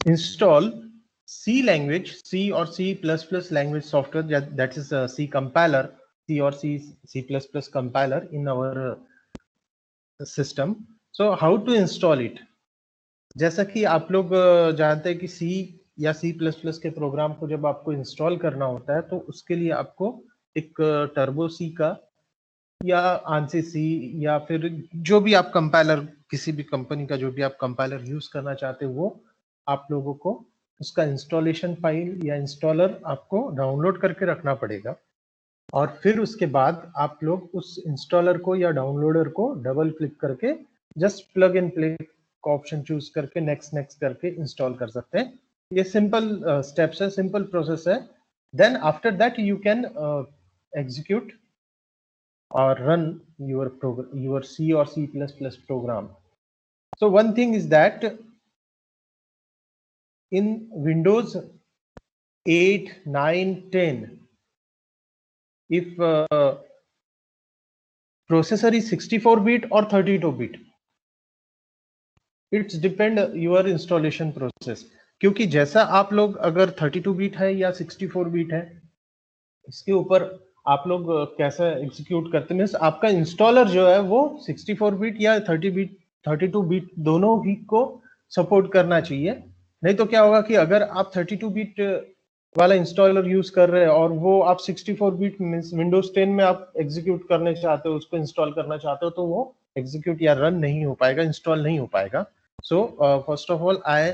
install C language, C or C++ language software, that is C compiler, C or C++ compiler in our system. So how to install it? जैसा कि आप लोग जानते हैं कि C या C++ के प्रोग्राम को जब आपको इंस्टॉल करना होता है तो उसके लिए आपको एक टर्बो C का या आंसी C या फिर जो भी आप कंपाइलर, किसी भी कंपनी का जो भी आप कंपाइलर यूज करना चाहते हो वो आप लोगों को उसका इंस्टॉलेशन फाइल या इंस्टॉलर आपको डाउनलोड करके रखना पड़ेगा। और फिर उसके बाद आप लोग उस इंस्टॉलर को या डाउनलोडर को डबल क्लिक करके जस्ट प्लग एंड प्ले का ऑप्शन चूज करके नेक्स्ट नेक्स्ट करके इंस्टॉल कर सकते हैं। ये सिंपल स्टेप्स है, सिंपल प्रोसेस है। Then after that you can execute or run your program, your C or C++ program. So one thing is that in Windows 8, 9, 10, if processor is 64-bit or 32-bit, it's depend your installation process. क्योंकि जैसा आप लोग अगर 32-bit है या 64-bit है, इसके ऊपर आप लोग कैसा एग्जीक्यूट करते हैं, आपका इंस्टॉलर जो है वो 64-bit या 32-bit दोनों ही को सपोर्ट करना चाहिए। नहीं तो क्या होगा कि अगर आप 32-bit वाला इंस्टॉलर यूज कर रहे हैं और वो आप 64-bit विंडोज 10 में आप एग्जीक्यूट करने चाहते हो, उसको इंस्टॉल करना चाहते हो, तो वो एग्जीक्यूट या रन नहीं हो पाएगा, इंस्टॉल नहीं हो पाएगा। So first of all I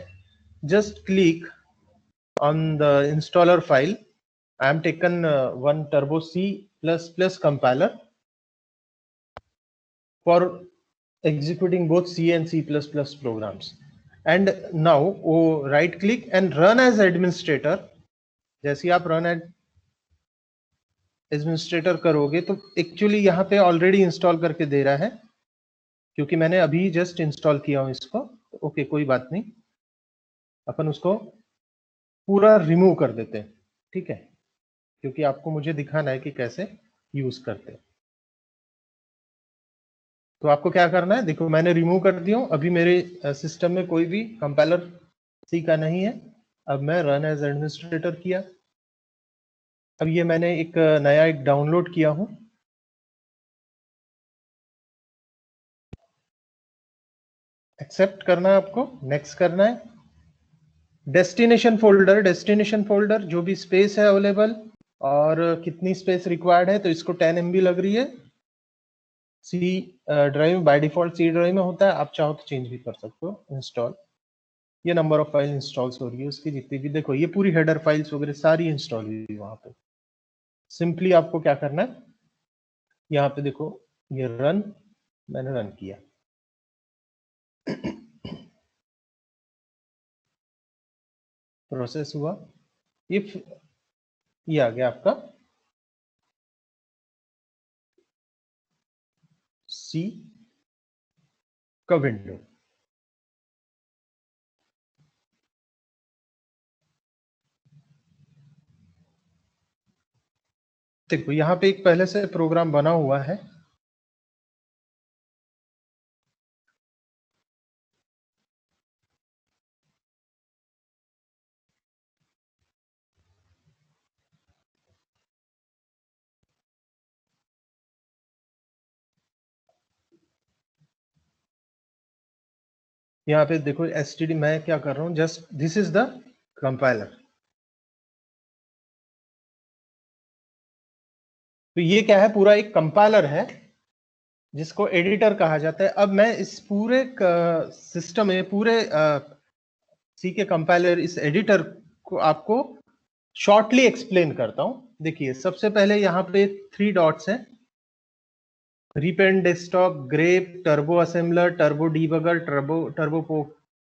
just click on the installer file. I am taken one Turbo C++ compiler for executing both C and C++ programs. And now right click and run as administrator. जैसे आप run as administrator करोगे तो actually यहाँ पे already install करके दे रहा है, क्योंकि मैंने अभी जस्ट इंस्टॉल किया हूँ इसको। ओके, कोई बात नहीं, अपन उसको पूरा रिमूव कर देते हैं, ठीक है, क्योंकि आपको मुझे दिखाना है कि कैसे यूज करते हैं। तो आपको क्या करना है, देखो मैंने रिमूव कर दिया हूं, अभी मेरे सिस्टम में कोई भी कंपाइलर सी का नहीं है। अब मैं रन एज एडमिनिस्ट्रेटर किया, अब ये मैंने एक नया एक डाउनलोड किया हूं, एक्सेप्ट करना है आपको, नेक्स्ट करना है। डेस्टिनेशन फोल्डर जो भी स्पेस है अवेलेबल और कितनी स्पेस रिक्वायर्ड है, तो इसको 10 MB लग रही है। C drive by default C drive में होता है, आप चाहो तो चेंज भी कर सकते हो। इंस्टॉल, ये नंबर ऑफ फाइल इंस्टॉल्स हो रही है उसकी जितनी भी, देखो ये पूरी हेडर फाइल्स वगैरह सारी इंस्टॉल हुई वहां पे। सिंपली आपको क्या करना है, यहाँ पे देखो ये रन, मैंने रन किया, प्रोसेस हुआ, इफ ये आ गया आपका सी का विंडो। देखो यहाँ पे एक पहले से प्रोग्राम बना हुआ है, यहाँ पे देखो std, मैं क्या कर रहा हूँ, just this is the compiler. तो ये क्या है, पूरा एक कंपाइलर है जिसको एडिटर कहा जाता है। अब मैं इस पूरे सिस्टम में पूरे सी के कंपाइलर, इस एडिटर को आपको शॉर्टली एक्सप्लेन करता हूं। देखिए सबसे पहले यहाँ पे 3 डॉट्स हैं, repaint desktop, grep, turbo assembler, turbo debugger, turbo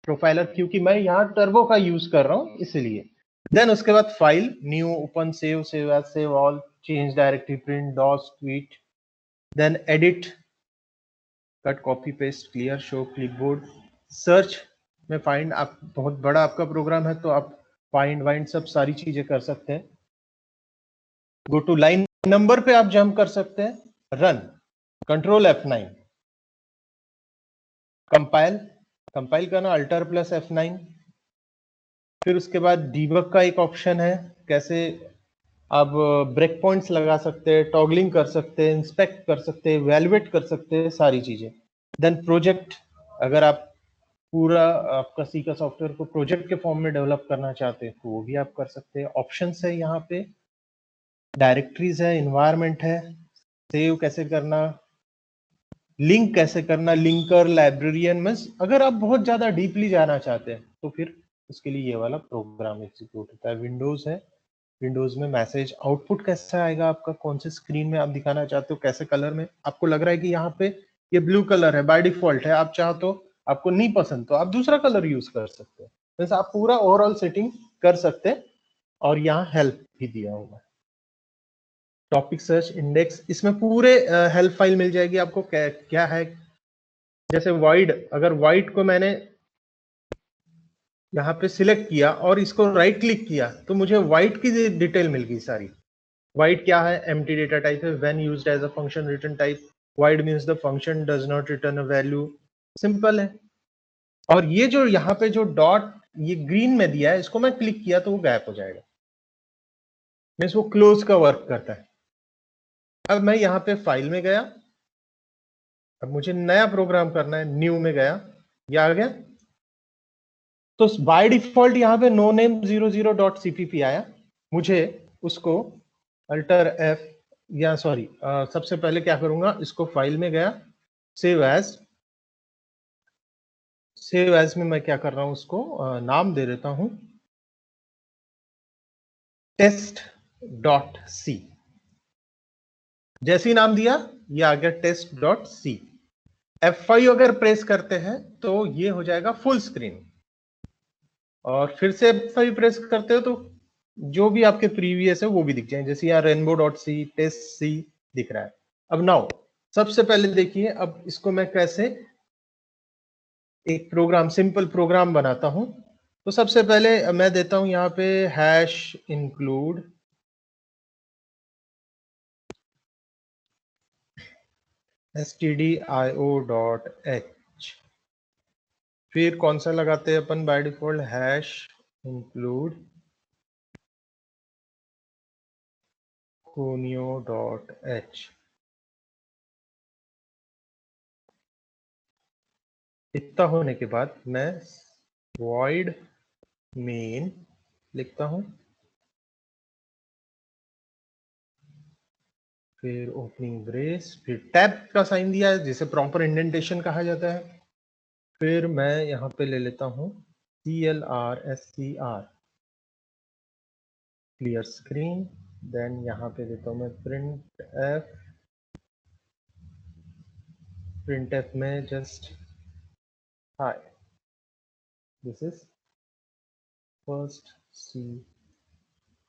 profiler, क्योंकि मैं यहाँ टर्बो का यूज कर रहा हूँ इसलिए। देन उसके बाद file, new, open, save, save as, save all, change directory, print, DOS, quit, then edit, cut, copy, paste, clear, show, clipboard, search में फाइंड। आप बहुत बड़ा आपका प्रोग्राम है तो आप फाइंड वाइंड सब सारी चीजें कर सकते हैं। गो टू लाइन नंबर पे आप जंप कर सकते हैं, run, control F9, compile, compile करना अल्टर प्लस F9, फिर उसके बाद डीबग का एक ऑप्शन है, कैसे आप ब्रेक पॉइंट्स लगा सकते हैं, टॉगलिंग कर सकते हैं, इंस्पेक्ट कर सकते हैं, वैल्यूएट कर सकते हैं, सारी चीजें। देन प्रोजेक्ट, अगर आप पूरा आपका सी का सॉफ्टवेयर को प्रोजेक्ट के फॉर्म में डेवलप करना चाहते हैं तो वो भी आप कर सकते हैं। ऑप्शंस है यहाँ पे, डायरेक्टरीज है, इन्वायरमेंट है, सेव कैसे करना, लिंक कैसे करना, लिंकर, लाइब्रेरियन में अगर आप बहुत ज्यादा डीपली जाना चाहते हैं तो फिर उसके लिए ये वाला प्रोग्राम एग्जीक्यूट होता है। विंडोज है, विंडोज में मैसेज आउटपुट कैसा आएगा आपका, कौन से स्क्रीन में आप दिखाना चाहते हो, कैसे कलर में, आपको लग रहा है कि यहाँ पे ये ब्लू कलर है, बाय डिफॉल्ट है, आप चाहो तो, आपको नहीं पसंद तो आप दूसरा कलर यूज कर सकते हैं। वैसे आप पूरा ओवरऑल सेटिंग कर सकते हैं। और यहाँ हेल्प भी दिया हुआ है, टॉपिक सर्च इंडेक्स, इसमें पूरे हेल्प फाइल मिल जाएगी आपको, क्या है। जैसे वाइड, अगर वाइड को मैंने यहाँ पे सिलेक्ट किया और इसको राइट क्लिक किया तो मुझे वाइट की डिटेल मिल गई सारी। वाइड क्या है, एम्प्टी डेटा टाइप है, when used as a function return type, void means the function does not return a value, simple है। और ये जो यहाँ पे जो डॉट ये ग्रीन में दिया है, इसको मैं क्लिक किया तो वो गायब हो जाएगा, मीन्स वो क्लोज का वर्क करता है। अब मैं यहाँ पे फाइल में गया, अब मुझे नया प्रोग्राम करना है, न्यू में गया, ये आ गया। तो बाय डिफॉल्ट यहाँ पे नो नेम 00.cpp आया, मुझे उसको अल्टर एफ, या सॉरी सबसे पहले क्या करूंगा, इसको फाइल में गया, सेव एज, सेव एज में मैं क्या कर रहा हूं, उसको नाम दे देता हूं टेस्ट डॉट सी। जैसे ही नाम दिया ये आ गया टेस्ट डॉट सी। F5 अगर प्रेस करते हैं तो ये हो जाएगा फुल स्क्रीन, और फिर से F5 प्रेस करते हो तो जो भी आपके प्रीवियस है वो भी दिख जाए, जैसे यहाँ rainbow dot C, test C दिख रहा है। अब नाउ सबसे पहले देखिए, अब इसको मैं कैसे एक प्रोग्राम, सिंपल प्रोग्राम बनाता हूं। तो सबसे पहले मैं देता हूं यहाँ पे हैश इंक्लूड stdio.h, फिर कौन सा लगाते हैं अपन by default, hash include conio.h। इतना होने के बाद मैं void main लिखता हूं, फिर ओपनिंग ब्रेस, फिर टैब का साइन दिया है जिसे प्रॉपर इंडेंटेशन कहा जाता है। फिर मैं यहाँ पे ले लेता हूँ CLRSCR, क्लियर स्क्रीन। देन यहाँ पे देता हूँ मैं प्रिंट एफ में just hi, this is first C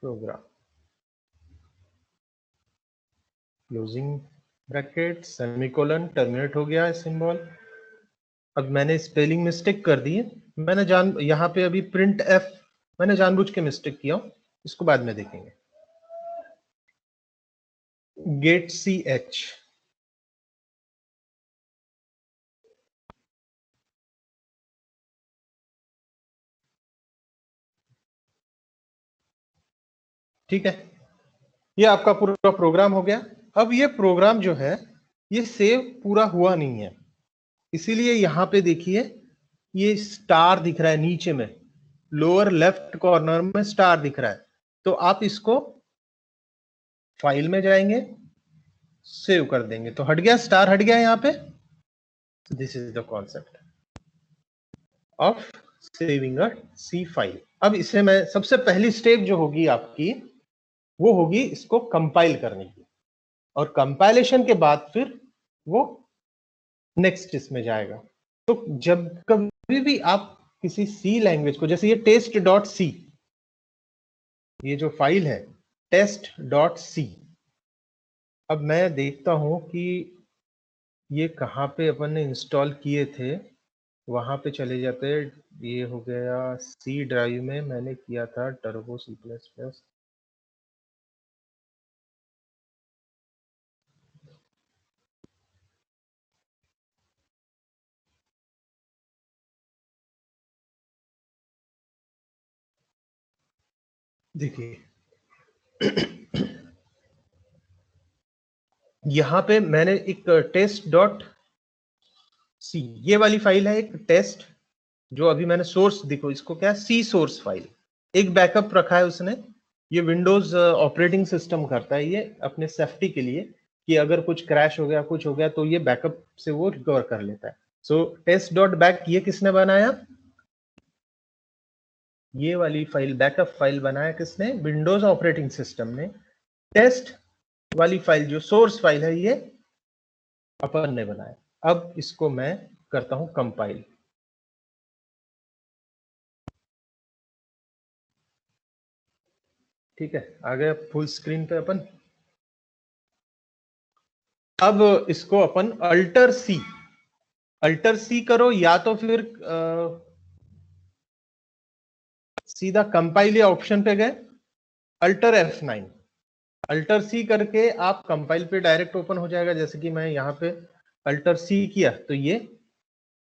program, closing bracket, semicolon, terminate हो गया है सिंबल। अब मैंने स्पेलिंग मिस्टेक कर दी है, मैंने यहाँ पे अभी प्रिंट एफ मैंने जानबूझ के मिस्टेक किया, इसको बाद में देखेंगे। गेट सी एच, ठीक है, ये आपका पूरा प्रोग्राम हो गया। अब ये प्रोग्राम जो है ये सेव पूरा हुआ नहीं है, इसीलिए यहां पे देखिए ये स्टार दिख रहा है नीचे में, लोअर लेफ्ट कॉर्नर में स्टार दिख रहा है। तो आप इसको फाइल में जाएंगे, सेव कर देंगे तो हट गया, स्टार हट गया यहाँ पे। This is the concept of saving a C file. अब इसे मैं सबसे पहली स्टेप जो होगी आपकी वो होगी इसको कंपाइल करने की, और कंपाइलेशन के बाद फिर वो नेक्स्ट इसमें जाएगा। तो जब कभी भी आप किसी सी लैंग्वेज को, जैसे ये टेस्ट डॉट सी, ये जो फाइल है टेस्ट डॉट सी, अब मैं देखता हूं कि ये कहाँ पे अपन ने इंस्टॉल किए थे, वहां पे चले जाते हैं। ये हो गया सी ड्राइव में मैंने किया था टर्बो सी प्लस प्लस, देखिए यहाँ पे मैंने एक टेस्ट डॉट सी, ये वाली फाइल है एक टेस्ट, जो अभी मैंने सोर्स, देखो इसको क्या, सी सोर्स फाइल, एक बैकअप रखा है उसने। ये विंडोज ऑपरेटिंग सिस्टम करता है ये अपने सेफ्टी के लिए, कि अगर कुछ क्रैश हो गया कुछ हो गया तो ये बैकअप से वो रिकवर कर लेता है। सो टेस्ट डॉट बैक ये किसने बनाया, ये वाली फाइल बैकअप फाइल बनाया किसने, विंडोज ऑपरेटिंग सिस्टम ने। टेस्ट वाली फाइल जो सोर्स फाइल है ये अपन ने बनाया। अब इसको मैं करता हूं कंपाइल। ठीक है, आ गया फुल स्क्रीन पे अपन। अब इसको अपन अल्टर सी करो, या तो फिर सीधा कंपाइल या ऑप्शन पे गए, अल्टर F9, अल्टर सी करके आप कंपाइल पे डायरेक्ट ओपन हो जाएगा। जैसे कि मैं यहाँ पे अल्टर सी किया तो ये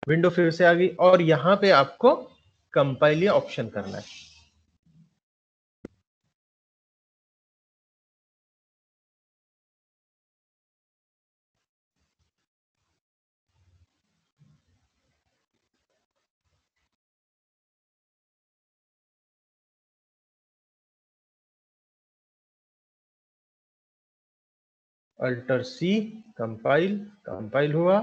विंडो फिर से आ गई, और यहाँ पे आपको कंपाइल या ऑप्शन करना है। अल्टर सी, कंपाइल, कंपाइल हुआ।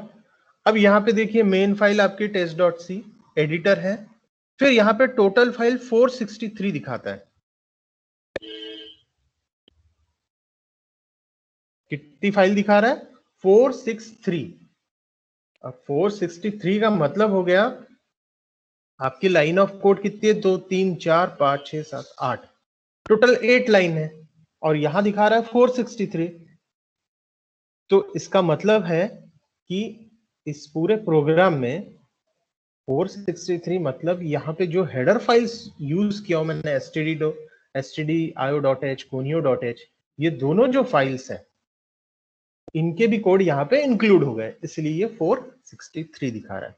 अब यहाँ पे देखिए मेन फाइल आपकी टेस्ट डॉट सी एडिटर है, फिर यहाँ पे टोटल फाइल 463 दिखाता है। कितनी फाइल दिखा रहा है, 463। अब 463 का मतलब हो गया आपकी लाइन ऑफ कोड कितनी है, 2 3 4 5 6 7 8, टोटल 8 लाइन है, और यहां दिखा रहा है 463। तो इसका मतलब है कि इस पूरे प्रोग्राम में 463 मतलब यहाँ पे जो हेडर फाइल्स यूज किया हो मैंने, stdio.h, conio.h, ये दोनों जो फाइल्स हैं इनके भी कोड यहाँ पे इंक्लूड हो गए, इसलिए ये 463 दिखा रहा है।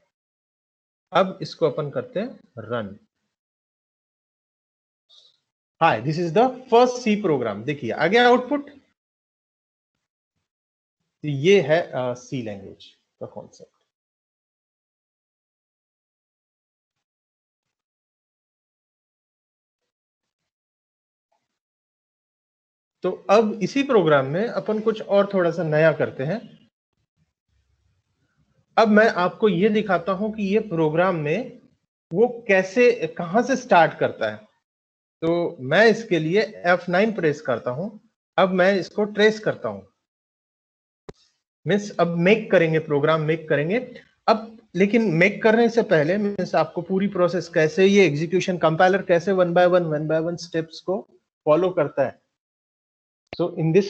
अब इसको अपन करते हैं run. Hi, this is the first C program. देखिए आ गया आउटपुट। तो ये है सी लैंग्वेज का कॉन्सेप्ट। तो अब इसी प्रोग्राम में अपन कुछ और थोड़ा सा नया करते हैं। अब मैं आपको ये दिखाता हूं कि ये प्रोग्राम में वो कैसे, कहां से स्टार्ट करता है। तो मैं इसके लिए F9 प्रेस करता हूं। अब मैं इसको ट्रेस करता हूं, मीन्स अब मेक करेंगे, प्रोग्राम मेक करेंगे। अब लेकिन मेक करने से पहले मीन्स आपको पूरी प्रोसेस कैसे, ये एग्जीक्यूशन कंपाइलर कैसे वन बाय वन स्टेप्स को फॉलो करता है। So in this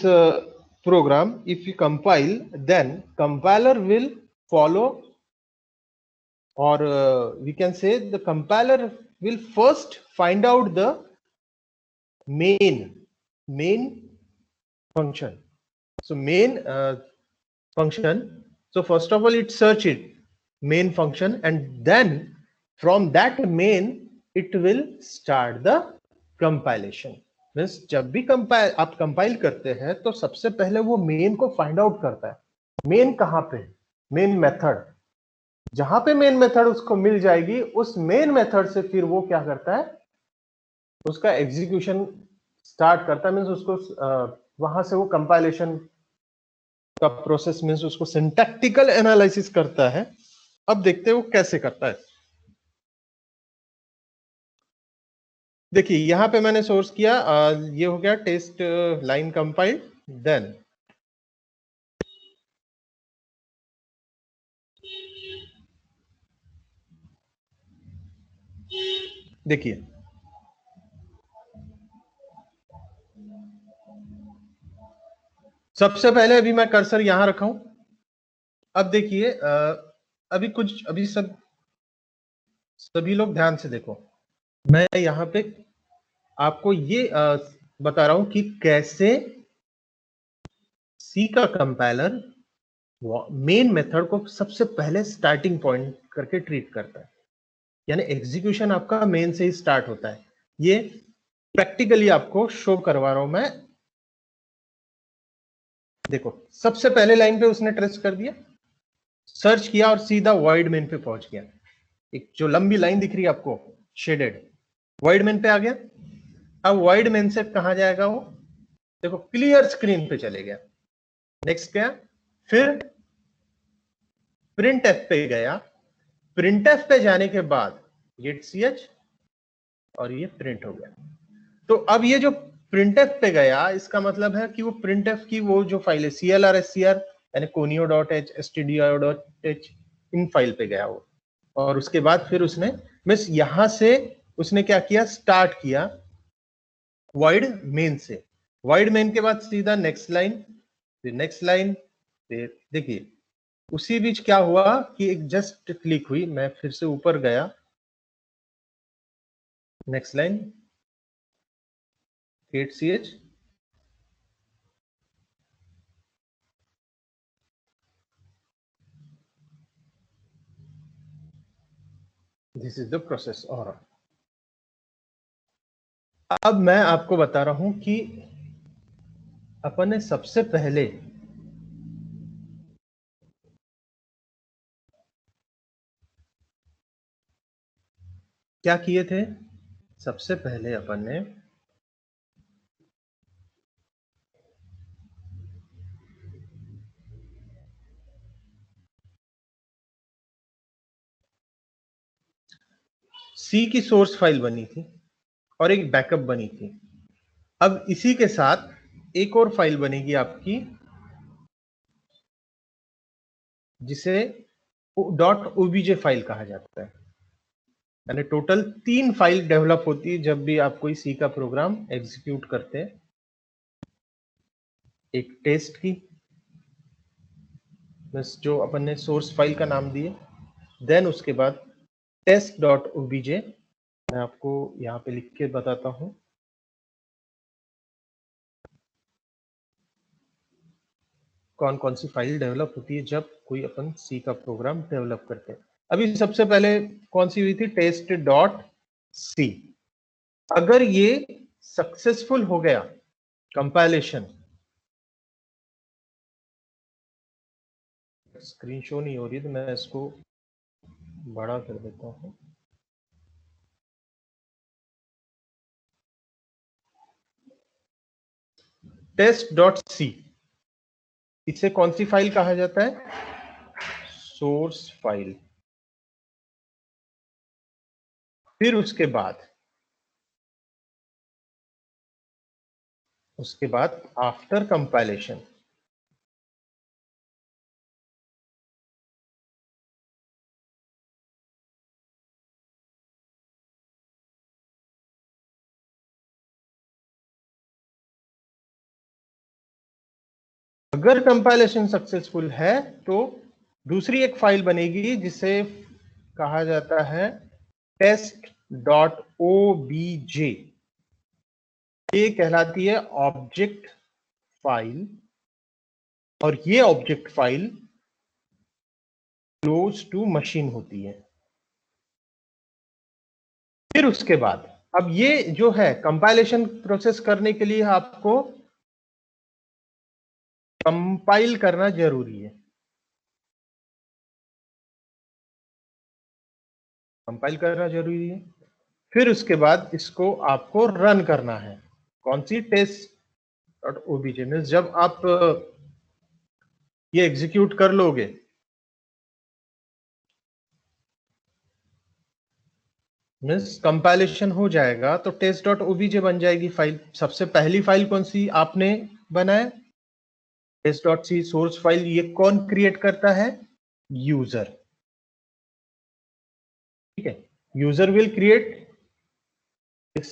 program, if you compile, then compiler will follow, or we can say the compiler will first find out the main function. So main function. So first of all, it search it main function, and then from that main it will start the compilation. Means जब भी compile आप compile करते हैं तो सबसे पहले वो main को फाइंड आउट करता है। मेन कहां पे, मेन मेथड, जहां पे मेन मेथड उसको मिल जाएगी, उस मेन मेथड से फिर वो क्या करता है, उसका एग्जीक्यूशन स्टार्ट करता है। मीन्स उसको वहां से वो कंपाइलेशन का प्रोसेस, मीन्स उसको सिंटैक्टिकल एनालिसिस करता है। अब देखते हैं वो कैसे करता है। देखिए यहां पे मैंने सोर्स किया, ये हो गया टेस्ट लाइन कंपाइल्ड। देन देखिए सबसे पहले अभी मैं कर्सर यहां रखा हूं। अब देखिए अभी सभी लोग ध्यान से देखो। मैं यहां पे आपको ये बता रहा हूं कि कैसे सी का कंपाइलर मेन मेथड को सबसे पहले स्टार्टिंग पॉइंट करके ट्रीट करता है। यानी एग्जीक्यूशन आपका मेन से ही स्टार्ट होता है। ये प्रैक्टिकली आपको शो करवा रहा हूं मैं। देखो सबसे पहले लाइन पे उसने ट्रेस कर दिया, सर्च किया और सीधा वॉइड मेन पे पहुंच गया। एक जो लंबी लाइन दिख रही है आपको शेडेड, वॉइड मेन पे आ गया। अब वॉइड मेन से कहां जाएगा वो, देखो क्लियर स्क्रीन पे चले गया। नेक्स्ट क्या, फिर प्रिंट एफ पे गया। प्रिंट एफ पे जाने के बाद गेट ch और ये प्रिंट हो गया। तो अब ये जो प्रिंट एफ पे गया, इसका मतलब है कि वो प्रिंट एफ की वो जो फाइल है CLR यानी conio.h stdio.h, इन फाइल पे गया वो। और उसके बाद फिर उसने मिस यहां से उसने क्या किया, स्टार्ट किया वॉइड मेन से। वॉइड मेन के बाद सीधा नेक्स्ट लाइन, फिर नेक्स्ट लाइन, फिर देखिए उसी बीच क्या हुआ कि एक जस्ट क्लिक हुई, मैं फिर से ऊपर गया, next line get ch, this is the process. और अब मैं आपको बता रहा हूं कि अपन ने सबसे पहले क्या किए थे। सबसे पहले अपन ने सी की सोर्स फाइल बनी थी और एक बैकअप बनी थी। अब इसी के साथ एक और फाइल बनेगी आपकी, जिसे .obj फाइल कहा जाता है। यानी टोटल 3 फाइल डेवलप होती है जब भी आप कोई सी का प्रोग्राम एग्जीक्यूट करते हैं। एक टेस्ट की, बस जो अपन ने सोर्स फाइल का नाम दिए, देन उसके बाद test.obj, मैं आपको यहाँ पे लिख के बताता हूं कौन कौन सी फाइल डेवलप होती है जब कोई अपन सी का प्रोग्राम डेवलप करते हैं। अभी सबसे पहले कौन सी हुई थी, test.c। अगर ये सक्सेसफुल हो गया कंपाइलेशन, स्क्रीन शो नहीं हो रही तो मैं इसको बड़ा कर देता हूं। test.c, इसे कौन सी फाइल कहा जाता है, सोर्स फाइल। फिर उसके बाद आफ्टर कंपाइलेशन, अगर कंपाइलेशन सक्सेसफुल है तो दूसरी एक फाइल बनेगी जिसे कहा जाता है test.obj। ये कहलाती है ऑब्जेक्ट फाइल, और ये object file close to machine होती है। फिर उसके बाद अब ये जो है कंपाइलेशन प्रोसेस करने के लिए आपको कंपाइल करना जरूरी है। कंपाइल करना जरूरी है। फिर उसके बाद इसको आपको रन करना है। कौन सी, test.obj में जब आप ये एग्जीक्यूट कर लोगे, मीन्स कंपाइलेशन हो जाएगा तो test.obj बन जाएगी फाइल। सबसे पहली फाइल कौन सी आपने बनाया, test.c सोर्स फाइल। ये कौन क्रिएट करता है, यूजर। ठीक है, user will create this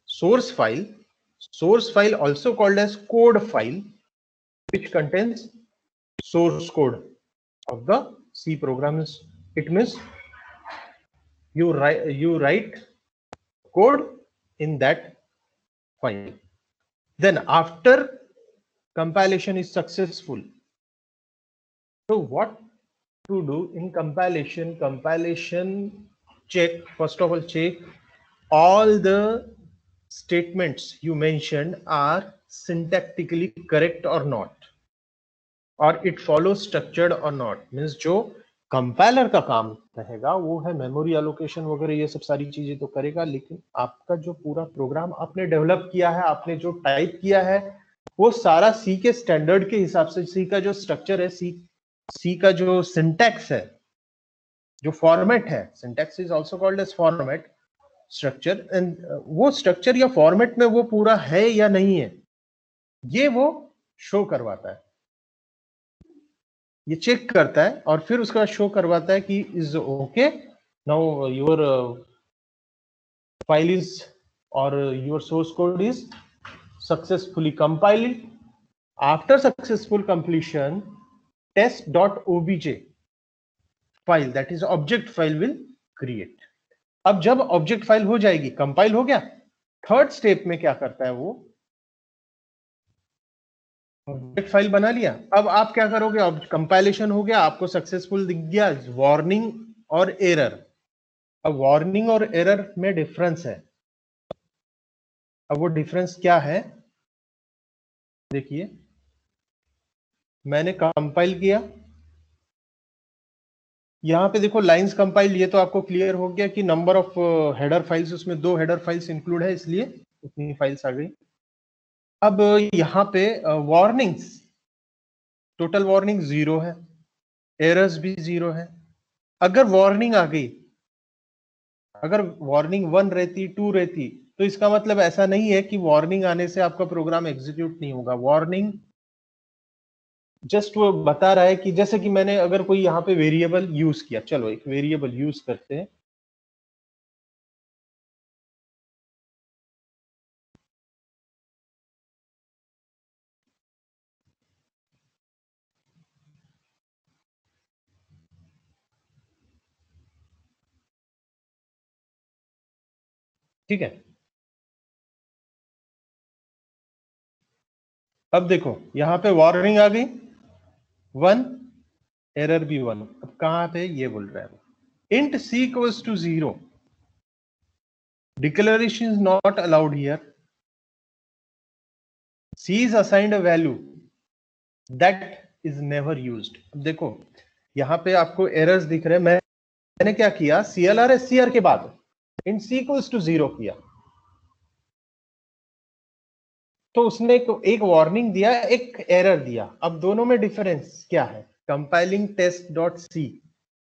source file. Source file also called as code file which contains source code of the C programs. It means you write code in that file. Then after compilation is successful, so what to do in compilation? Compilation check, first of all check all the statements you mentioned are syntactically correct or not, or it follows structured or not. Means जो compiler का काम रहेगा वो है memory allocation वगैरह, ये सब सारी चीजें तो करेगा, लेकिन आपका जो पूरा प्रोग्राम आपने डेवलप किया है, आपने जो टाइप किया है, वो सारा सी के स्टैंडर्ड के हिसाब से, सी का जो स्ट्रक्चर है, सी का जो सिंटैक्स है, जो फॉर्मेट है, syntax is also called as format, structure, and वो स्ट्रक्चर या फॉर्मेट में वो पूरा है या नहीं है, ये वो शो करवाता है, ये चेक करता है और फिर उसके बाद शो करवाता है कि is okay, now your file is और your source code is successfully compiled. After successful completion, test.obj file, that is object file, will create. अब जब ऑब्जेक्ट फाइल हो जाएगी, कंपाइल हो गया, थर्ड स्टेप में क्या करता है वो, ऑब्जेक्ट फाइल बना लिया. अब आप क्या करोगे, अब कंपाइलेशन हो गया, आपको सक्सेसफुल दिख गया, वार्निंग और एरर. अब वार्निंग और एरर में डिफरेंस है. अब वो डिफरेंस क्या है, देखिए, मैंने कंपाइल किया, यहां पे देखो लाइंस कंपाइल, ये तो आपको क्लियर हो गया कि नंबर ऑफ हेडर फाइल्स, उसमें 2 हेडर फाइल्स इंक्लूड है, इसलिए उतनी फाइल्स आ गई. अब यहाँ पे वार्निंग्स, टोटल वार्निंग 0 है, एरर्स भी 0 है. अगर वार्निंग आ गई, अगर वार्निंग 1 रहती, 2 रहती, तो इसका मतलब ऐसा नहीं है कि वार्निंग आने से आपका प्रोग्राम एग्जीक्यूट नहीं होगा. वार्निंग जस्ट वो बता रहा है कि जैसे कि मैंने अगर कोई यहाँ पे वेरिएबल यूज किया, चलो एक वेरिएबल यूज करते हैं, ठीक है. अब देखो यहां पे वार्निंग आ गई 1, एरर भी 1. अब कहां पे ये बोल रहा है, int c equals to 0, declaration is not allowed here, c is assigned a value that is never used. अब देखो यहां पे आपको एरर्स दिख रहे हैं, मैंने क्या किया, CLR SCR के बाद int c इक्वल्स टू 0 किया, तो उसने एक वार्निंग दिया, एक एरर दिया. अब दोनों में डिफरेंस क्या है, कंपाइलिंग टेस्ट डॉट सी,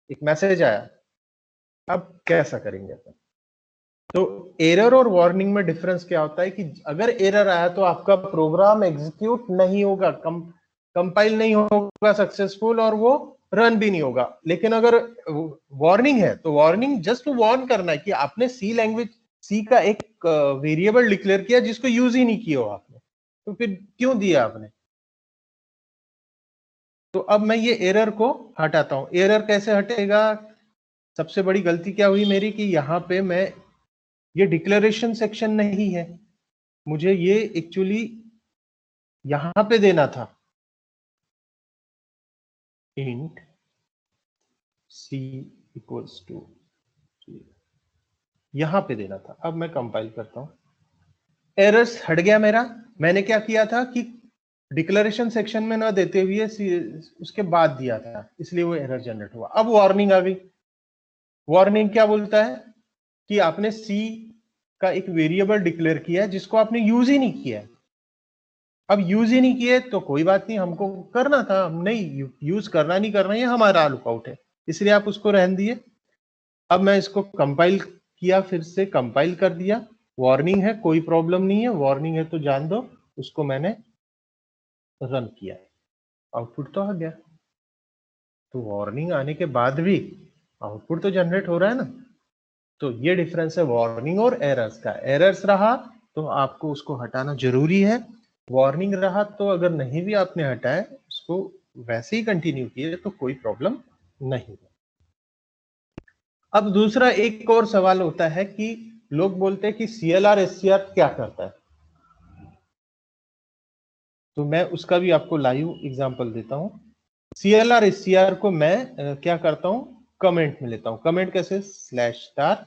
एक मैसेज आया. अब कैसा करेंगे अपन, तो एरर और वार्निंग में डिफरेंस क्या होता है कि अगर एरर आया तो आपका प्रोग्राम एग्जीक्यूट नहीं होगा, कंपाइल नहीं होगा सक्सेसफुल, और वो रन भी नहीं होगा. लेकिन अगर वार्निंग है तो वार्निंग जस्ट वार्न करना है कि आपने सी लैंग्वेज, सी का एक वेरिएबल डिक्लेयर किया जिसको यूज ही नहीं किया हो आपने, तो फिर क्यों दिया आपने. तो अब मैं ये एरर को हटाता हूं. एरर कैसे हटेगा, सबसे बड़ी गलती क्या हुई मेरी कि यहां पे मैं, ये डिक्लेरेशन सेक्शन नहीं है, मुझे ये एक्चुअली यहां पे देना था, इंट c इक्वल्स टू, यहां पे देना था. अब मैं कंपाइल करता हूं, एरर्स हट गया मेरा. मैंने क्या किया था कि डिक्लेरेशन सेक्शन में ना देते हुए उसके बाद दिया था, इसलिए वो एरर जनरेट हुआ. अब वार्निंग आ गई. वार्निंग क्या बोलता है कि आपने सी का एक वेरिएबल डिक्लेयर किया है जिसको आपने यूज ही नहीं किया है. अब यूज ही नहीं किए तो कोई बात नहीं, हमको करना था, हम नहीं यूज करना, नहीं करना, ये हमारा लुकआउट है, इसलिए आप उसको रहने दिए. अब मैं इसको कंपाइल किया, फिर से कंपाइल कर दिया, वार्निंग है, कोई प्रॉब्लम नहीं है, वार्निंग है तो जान दो, उसको मैंने रन किया, आउटपुट तो आ गया. तो वार्निंग आने के बाद भी आउटपुट तो जनरेट हो रहा है ना. तो ये डिफरेंस है वार्निंग और एरर्स का. एरर्स रहा तो आपको उसको हटाना जरूरी है, वार्निंग रहा तो अगर नहीं भी आपने हटाया, उसको वैसे ही कंटिन्यू किए तो कोई प्रॉब्लम नहीं. अब दूसरा एक और सवाल होता है कि लोग बोलते हैं कि CLR SCR क्या करता है, तो मैं उसका भी आपको लाइव एग्जांपल देता हूं. CLR SCR को मैं क्या करता हूं, कमेंट में लेता हूं. कमेंट कैसे, /*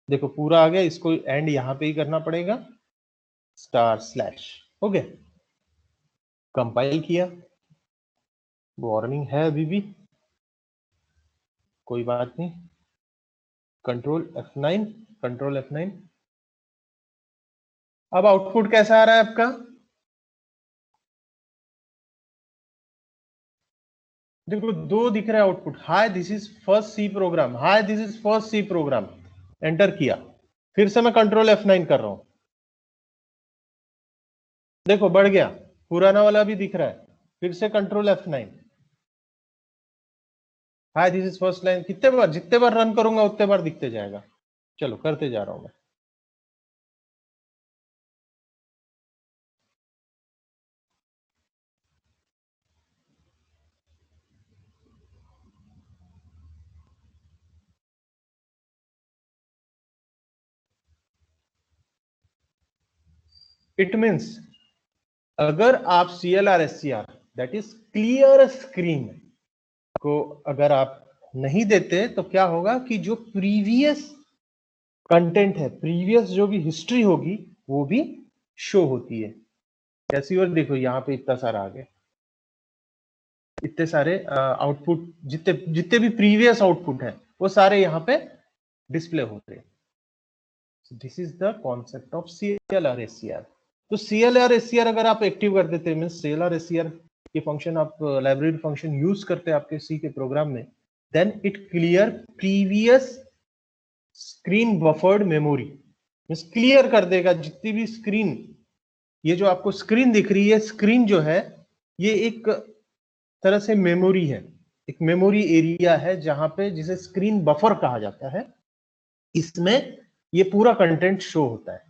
देखो पूरा आ गया, इसको एंड यहां पे ही करना पड़ेगा, स्टार स्लैश। ओके, कंपाइल किया, वार्निंग है अभी भी, कोई बात नहीं। Control F9, control F9। अब आउटपुट कैसा आ रहा है आपका? देखो दो दिख रहा है output, hi this is first C program, hi this is first C program. Enter किया, फिर से मैं कंट्रोल F9 कर रहा हूं, देखो बढ़ गया, पुराना वाला भी दिख रहा है। फिर से control F9, hi this is first line. कितने बार, जितने बार रन करूंगा उतने बार दिखते जाएगा। चलो करते जा रहा हूं मैं। इट मीन्स अगर आप CLR SCR, that is clear screen को अगर आप नहीं देते तो क्या होगा कि जो प्रीवियस कंटेंट है, प्रीवियस जो भी हिस्ट्री होगी वो भी शो होती है। कैसी? और देखो यहाँ पे इतना सारा आ गया, इतने सारे आउटपुट, जितने जितने भी प्रीवियस आउटपुट है वो सारे यहाँ पे डिस्प्ले होते हैं। This is the concept of CLR SCR। तो CLR SCR अगर आप एक्टिव कर देते मीन CLR SCR ये फंक्शन आप लाइब्रेरी फंक्शन यूज करते हैं आपके सी के प्रोग्राम में, then it clear previous screen buffered memory. Means clear कर देगा जितनी भी स्क्रीन, ये जो आपको स्क्रीन दिख रही है, स्क्रीन जो है ये एक तरह से मेमोरी है, एक मेमोरी एरिया है जहां पे जिसे स्क्रीन बफर कहा जाता है। इसमें ये पूरा कंटेंट शो होता है,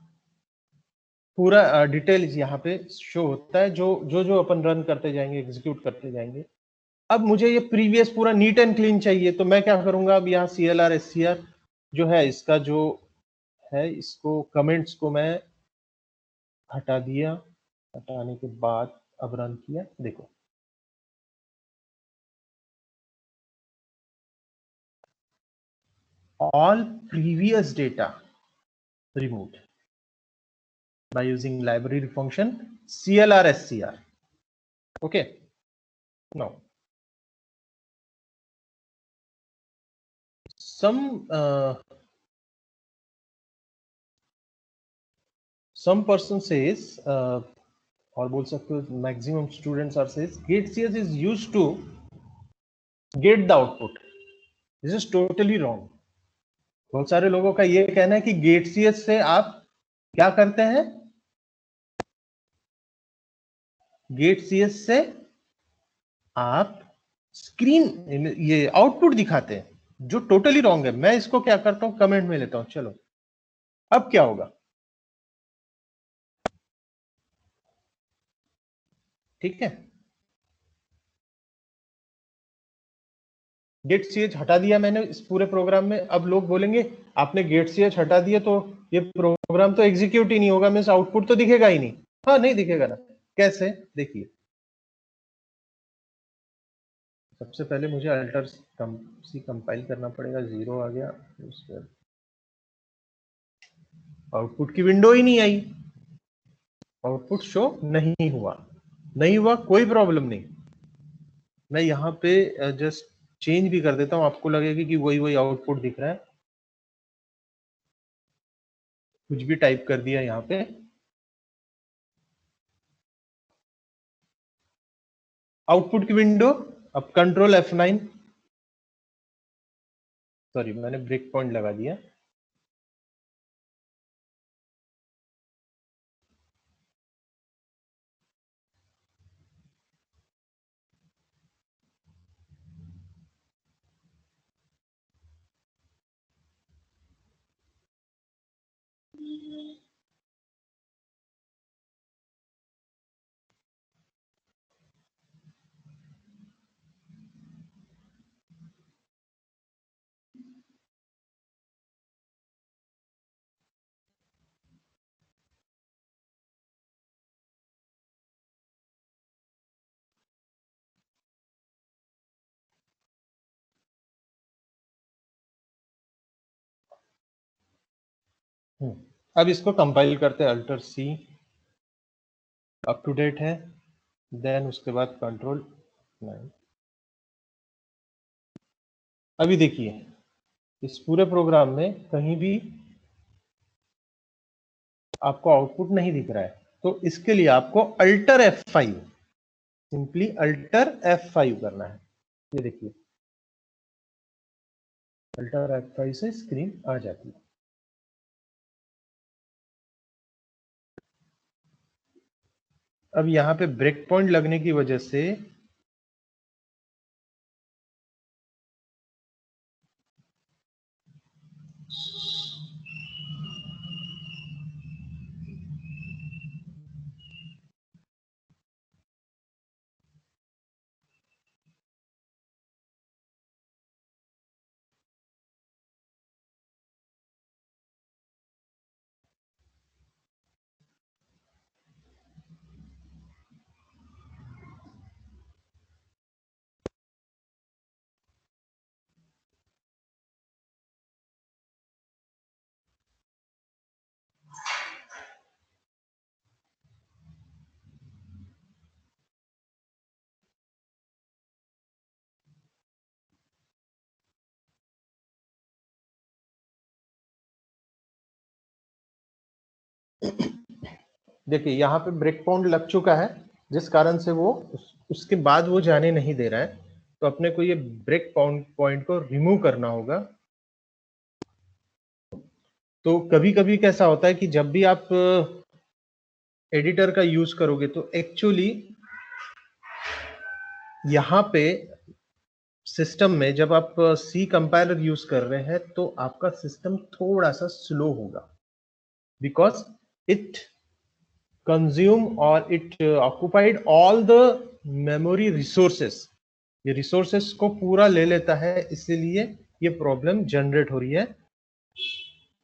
पूरा डिटेल्स यहाँ पे शो होता है, जो अपन रन करते जाएंगे, एग्जीक्यूट करते जाएंगे। अब मुझे ये प्रीवियस पूरा नीट एंड क्लीन चाहिए, तो मैं क्या करूंगा, अब यहाँ CLR SCR जो है इसका जो है, इसको कमेंट्स को मैं हटा दिया, हटाने के बाद अब रन किया, देखो all previous data removed by using library function CLR SCR. Okay, now some person says और बोल सकते हो maximum students are says GateCS is used to get the output. This is totally wrong. बहुत सारे लोगों का ये कहना है कि GateCS से आप क्या करते हैं, GateCS से आप स्क्रीन ये आउटपुट दिखाते हैं, जो टोटली रॉन्ग है। मैं इसको क्या करता हूं, कमेंट में लेता हूं। चलो अब क्या होगा, ठीक है, GateCH हटा दिया मैंने इस पूरे प्रोग्राम में। अब लोग बोलेंगे आपने GateCH हटा दिया तो ये प्रोग्राम तो एग्जीक्यूट ही नहीं होगा, मीन्स आउटपुट तो दिखेगा ही नहीं। हाँ नहीं दिखेगा ना, कैसे? देखिए सबसे पहले मुझे अल्टर सी कंपाइल करना पड़ेगा, 0 आ गया, आउटपुट की विंडो ही नहीं आई, आउटपुट शो नहीं हुआ। नहीं हुआ कोई प्रॉब्लम नहीं, मैं यहाँ पे जस्ट चेंज भी कर देता हूँ, आपको लगेगा कि वही वही आउटपुट दिख रहा है। कुछ भी टाइप कर दिया यहाँ पे, आउटपुट की विंडो। अब कंट्रोल F9, सॉरी मैंने ब्रेक पॉइंट लगा दिया। अब इसको कंपाइल करते हैं, alter C, up to date है, देन उसके बाद कंट्रोल 9। अभी देखिए इस पूरे प्रोग्राम में कहीं भी आपको आउटपुट नहीं दिख रहा है, तो इसके लिए आपको alter F5, simply alter F5 करना है। ये देखिए अल्टर F5 से स्क्रीन आ जाती है। अब यहाँ पे ब्रेक पॉइंट लगने की वजह से देखिए यहाँ पे ब्रेक पॉइंट लग चुका है, जिस कारण से वो उसके बाद वो जाने नहीं दे रहा है। तो अपने को ये ब्रेक पॉइंट को रिमूव करना होगा। तो कभी कभी कैसा होता है कि जब भी आप एडिटर का यूज करोगे तो एक्चुअली यहाँ पे सिस्टम में जब आप सी कंपाइलर यूज कर रहे हैं तो आपका सिस्टम थोड़ा सा स्लो होगा, बिकॉज इट कंज्यूम और it occupied all the memory resources. ये रिसोर्सेस को पूरा ले लेता है, इसीलिए ये प्रॉब्लम जनरेट हो रही है।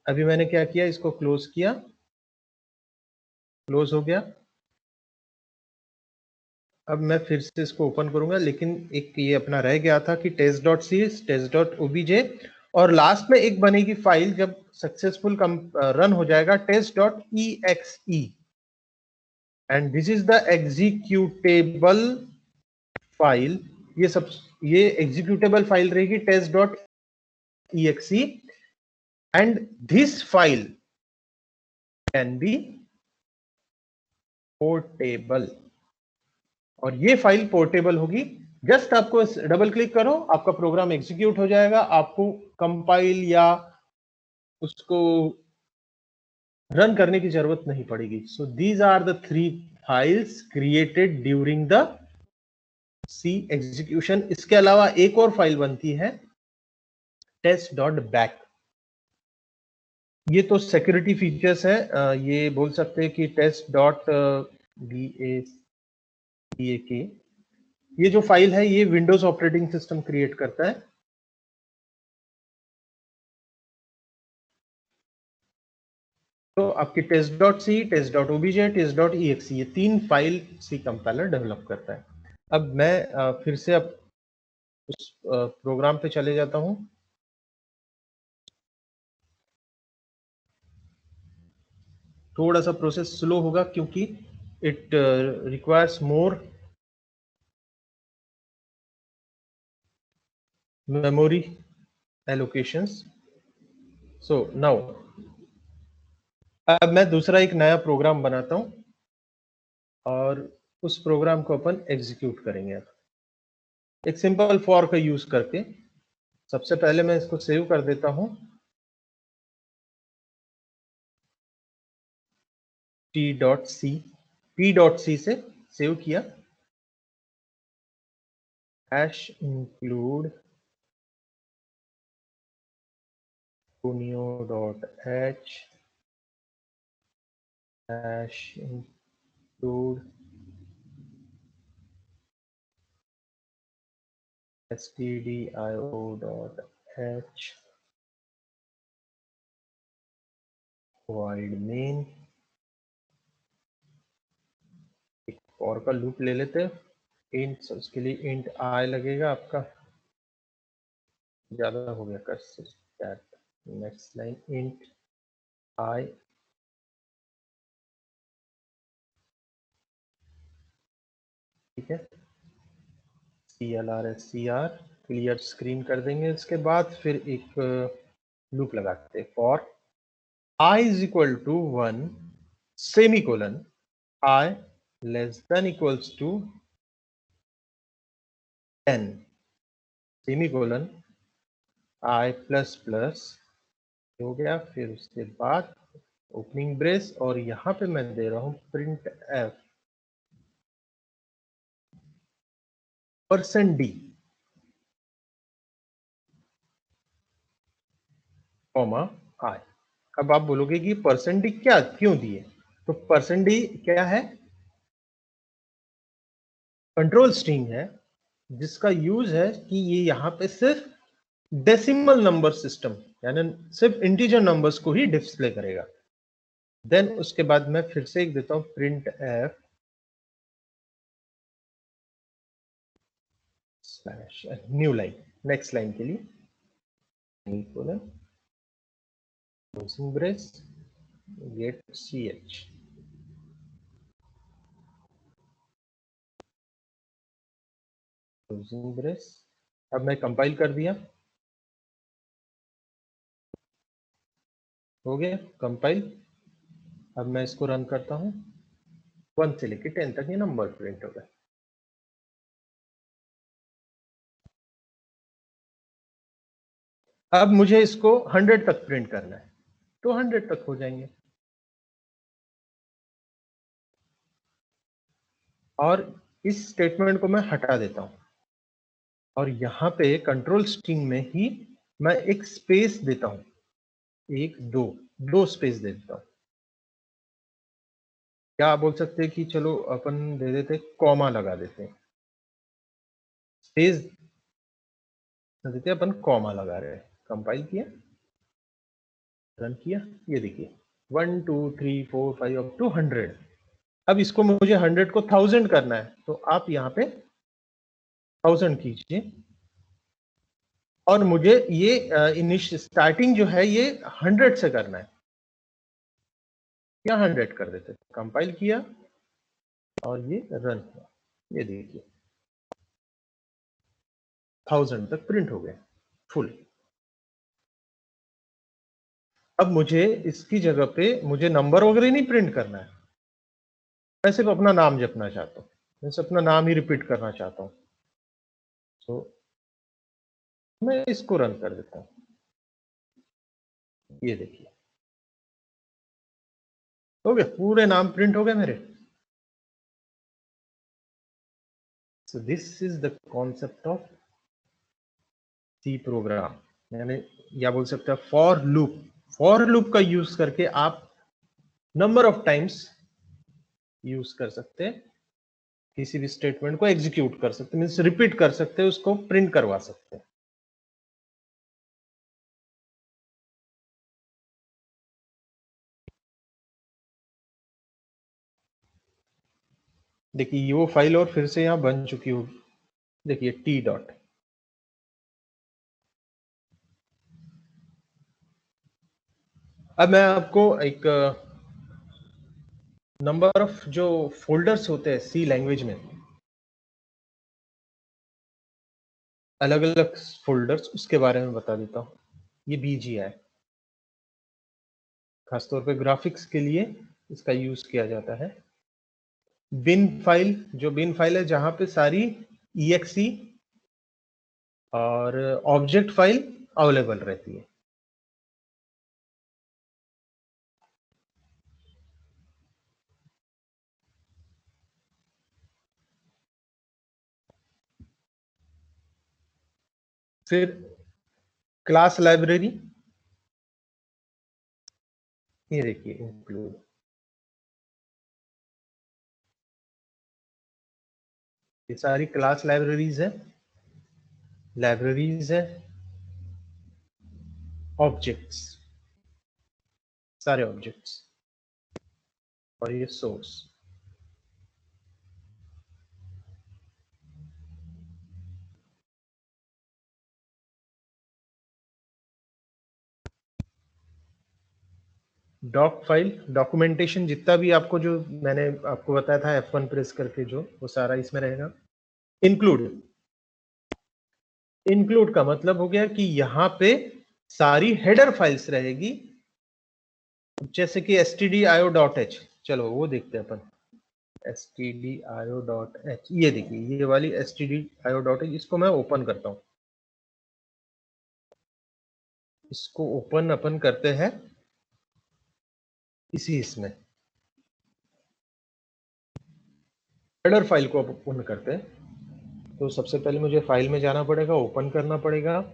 अभी मैंने क्या किया, इसको क्लोज किया, क्लोज हो गया। अब मैं फिर से इसको ओपन करूंगा, लेकिन एक ये अपना रह गया था कि test.c, test.obj, और लास्ट में एक बनेगी फाइल जब सक्सेसफुल रन हो जाएगा, test.exe, and this is the executable file. ये एग्जीक्यूटेबल फाइल रहेगी test.exe, and this file can be portable, और ये फाइल पोर्टेबल होगी। जस्ट आपको डबल क्लिक करो, आपका प्रोग्राम एग्जीक्यूट हो जाएगा, आपको कंपाइल या उसको रन करने की जरूरत नहीं पड़ेगी। So these are the 3 files created during the C execution. इसके अलावा एक और फाइल बनती है test.back। ये तो सिक्योरिटी फीचर्स है, ये बोल सकते हैं कि test.back, ये जो फाइल है ये विंडोज ऑपरेटिंग सिस्टम क्रिएट करता है। तो आपकी test.c, test.obj, test.exe, ये 3 फाइल सी कंपाइलर डेवलप करता है। अब मैं फिर से अब उस प्रोग्राम पे चले जाता हूं। थोड़ा सा प्रोसेस स्लो होगा क्योंकि it requires more memory allocations. So now अब मैं दूसरा एक नया प्रोग्राम बनाता हूं और उस प्रोग्राम को अपन एग्जीक्यूट करेंगे। एक सिंपल फॉर का यूज करके सबसे पहले मैं इसको सेव कर देता हूं, p.c से सेव किया, #include .h #include stdio.h void main। एक और का लूप ले लेते हैं, इंट, उसके लिए इंट आई लगेगा आपका, ज्यादा हो गया कर। नेक्स्ट लाइन इंट आई, ठीक है, CLR क्लियर स्क्रीन कर देंगे। इसके बाद फिर एक लूप लगाते हैं, for I is equal to 1 semicolon I less than equals to 10 semicolon I plus plus हो गया। फिर उसके बाद ओपनिंग ब्रेस, और यहां पे मैं दे रहा हूं print F %d comma I। अब आप बोलोगे कि %d क्या क्यों दिए, तो %d क्या है, कंट्रोल स्ट्रिंग है, जिसका यूज है कि ये यहाँ पे सिर्फ डेसिमल नंबर सिस्टम यानी सिर्फ इंटीजर नंबर्स को ही डिस्प्ले करेगा। देन उसके बाद मैं फिर से एक देता हूं print F slash new line, next line के लिए closing brace get ch closing brace. अब मैं कंपाइल कर दिया, हो गया कंपाइल। अब मैं इसको रन करता हूं, 1 से लेकर 10 तक ये नंबर प्रिंट हो गए। अब मुझे इसको 100 तक प्रिंट करना है, तो 100 तक हो जाएंगे। और इस स्टेटमेंट को मैं हटा देता हूं, और यहां पे कंट्रोल स्ट्रिंग में ही मैं एक स्पेस देता हूं, एक दो स्पेस दे देता हूं। क्या आप बोल सकते हैं कि चलो अपन दे देते, कॉमा लगा देते हैं, स्पेस देते अपन कॉमा लगा रहे हैं। कंपाइल किया, रन किया, ये देखिए 1 2 3 4 5 अप टू 100। अब इसको मुझे 100 को 1000 करना है, तो आप यहाँ पे 1000 कीजिए, और मुझे ये स्टार्टिंग जो है ये 100 से करना है, या 100 कर देते। कंपाइल किया और ये रन हुआ, ये देखिए 1000 तक प्रिंट हो गए फुल। अब मुझे इसकी जगह पे मुझे नंबर वगैरह नहीं प्रिंट करना है, मैं सिर्फ अपना नाम जपना चाहता हूँ, मैं सिर्फ अपना नाम ही रिपीट करना चाहता हूँ। तो मैं इसको रन कर देता हूँ, ये देखिए हो गया, पूरे नाम प्रिंट हो गए मेरे। So this is the concept of C program, यानी या बोल सकते हैं फॉर लूप का यूज करके आप नंबर ऑफ टाइम्स यूज कर सकते हैं, किसी भी स्टेटमेंट को एग्जीक्यूट कर सकते हैं, मीन्स रिपीट कर सकते हैं, उसको प्रिंट करवा सकते हैं। देखिए ये वो फाइल और फिर से यहां बन चुकी होगी, देखिए टी डॉट। अब मैं आपको एक नंबर ऑफ जो फोल्डर्स होते हैं सी लैंग्वेज में, अलग अलग फोल्डर्स, उसके बारे में बता देता हूँ। ये BGI खासतौर पे ग्राफिक्स के लिए इसका यूज किया जाता है। बिन फाइल, जो बिन फाइल है जहां पे सारी EXE और ऑब्जेक्ट फाइल अवेलेबल रहती है। फिर क्लास लाइब्रेरी, ये देखिए इंक्लूड, ये सारी क्लास लाइब्रेरीज है, ऑब्जेक्ट्स, सारे ऑब्जेक्ट्स, और ये सोर्स। डॉक फाइल डॉक्यूमेंटेशन जितना भी आपको जो मैंने आपको बताया था F1 प्रेस करके जो वो सारा इसमें रहेगा। इंक्लूड का मतलब हो गया कि यहाँ पे सारी हेडर फाइल्स रहेगी, जैसे कि stdio.h। चलो वो देखते हैं अपन। stdio.h, ये देखिए ये वाली stdio.h, इसको मैं ओपन करता हूं। इसको ओपन अपन करते हैं इसमें हेडर फाइल को ओपन करते हैं। तो सबसे पहले मुझे फाइल में जाना पड़ेगा, ओपन करना पड़ेगा,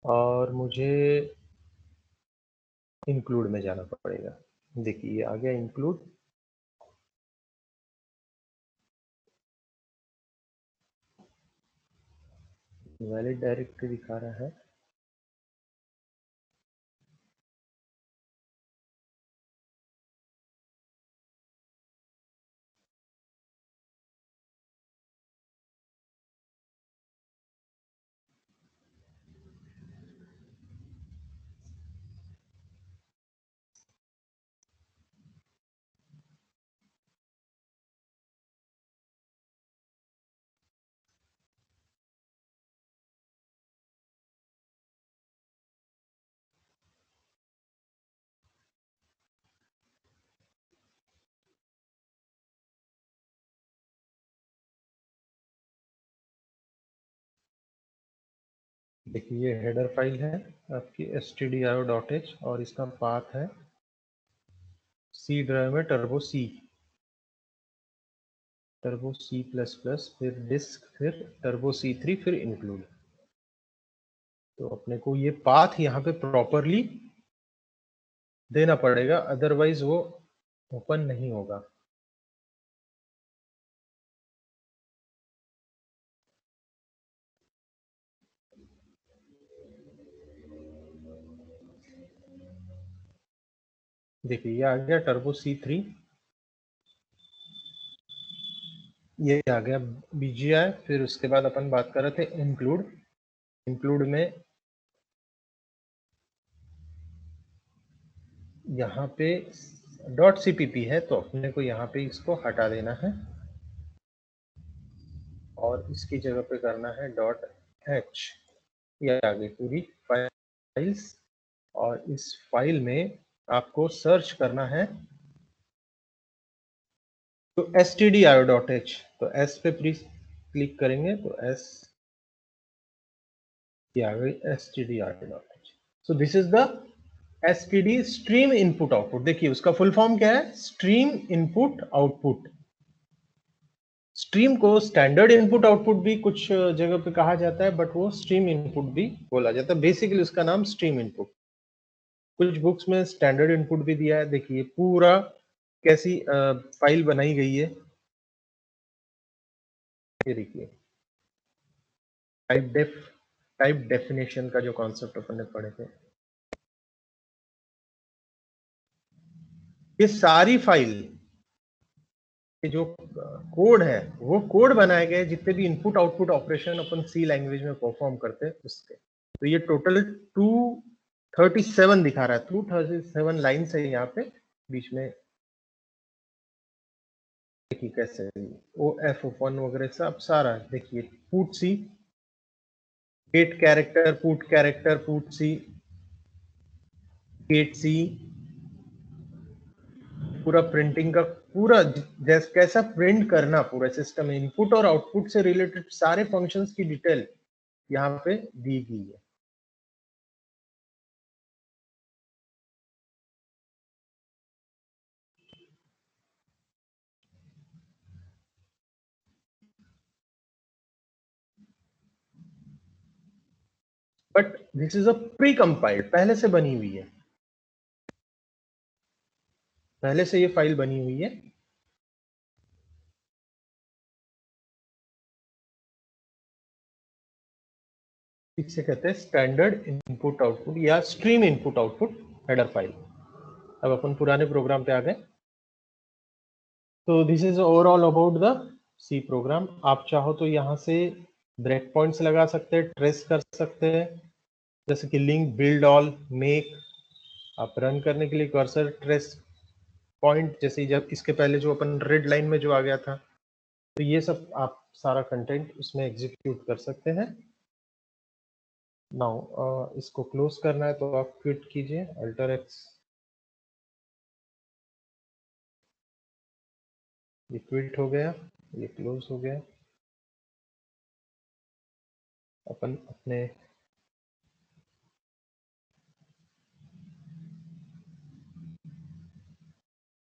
और मुझे इंक्लूड में जाना पड़ेगा। देखिए ये आ गया इंक्लूड। वैलिड डायरेक्टरी दिखा रहा है। देखिए ये हेडर फाइल है आपकी stdio.h, और इसका पाथ है सी ड्राइव में टर्बो सी प्लस प्लस, फिर डिस्क, फिर टर्बो C3, फिर इंक्लूड। तो अपने को ये पाथ यहाँ पे प्रॉपरली देना पड़ेगा, अदरवाइज वो ओपन नहीं होगा। देखिए ये आ गया टर्बो C3, ये आ गया BGI। फिर उसके बाद अपन बात कर रहे थे इंक्लूड में यहाँ पे .cpp है, तो अपने को यहाँ पे इसको हटा देना है और इसकी जगह पे करना है .h। ये आ गई पूरी फाइल्स, और इस फाइल में आपको सर्च करना है तो stdio.h। तो s पे प्लीज क्लिक करेंगे तो s, ये आ गई stdio.h। So this is the std stream input output. देखिए उसका फुल फॉर्म क्या है, स्ट्रीम इनपुट आउटपुट। स्ट्रीम को स्टैंडर्ड इनपुट आउटपुट भी कुछ जगह पे कहा जाता है, बट वो स्ट्रीम इनपुट भी बोला जाता है। बेसिकली उसका नाम स्ट्रीम इनपुट। कुछ बुक्स में स्टैंडर्ड इनपुट भी दिया है। देखिए पूरा कैसी फाइल बनाई गई है, ये देखिए टाइप डेफिनेशन का जो कॉन्सेप्ट अपन ने पढ़े थे, ये सारी फाइल के जो कोड है वो कोड बनाए गए जितने भी इनपुट आउटपुट ऑपरेशन अपन सी लैंग्वेज में परफॉर्म करते हैं उसके। तो ये टोटल 237 दिखा रहा है, 237 लाइन्स है यहाँ पे बीच में। देखिए कैसे OF1 वगैरह सब सारा देखिए, पुट सी, गेट कैरेक्टर, पुट सी, गेट सी, पूरा प्रिंटिंग का पूरा जैसे कैसा प्रिंट करना पूरा सिस्टम, इनपुट और आउटपुट से रिलेटेड सारे फंक्शंस की डिटेल यहाँ पे दी गई है। But this is a pre compiled, पहले से बनी हुई है, पहले से ये फाइल बनी हुई है। इसे कहते हैं स्टैंडर्ड इनपुट आउटपुट या stream input output header file. अब अपन पुराने प्रोग्राम पे आ गए। तो this is overall about the C program. आप चाहो तो यहाँ से ब्रेक पॉइंट्स लगा सकते हैं, ट्रेस कर सकते हैं, जैसे कि लिंक, बिल्ड ऑल, मेक, आप रन करने के लिए कर्सर ट्रेस पॉइंट, जैसे जब इसके पहले जो अपन रेड लाइन में जो आ गया था, तो ये सब आप सारा कंटेंट उसमें एग्जीक्यूट कर सकते हैं। नाउ इसको क्लोज करना है तो आप क्विट कीजिए, अल्टर एक्स। ये क्विट हो गया, ये क्लोज हो गया। अपन अपने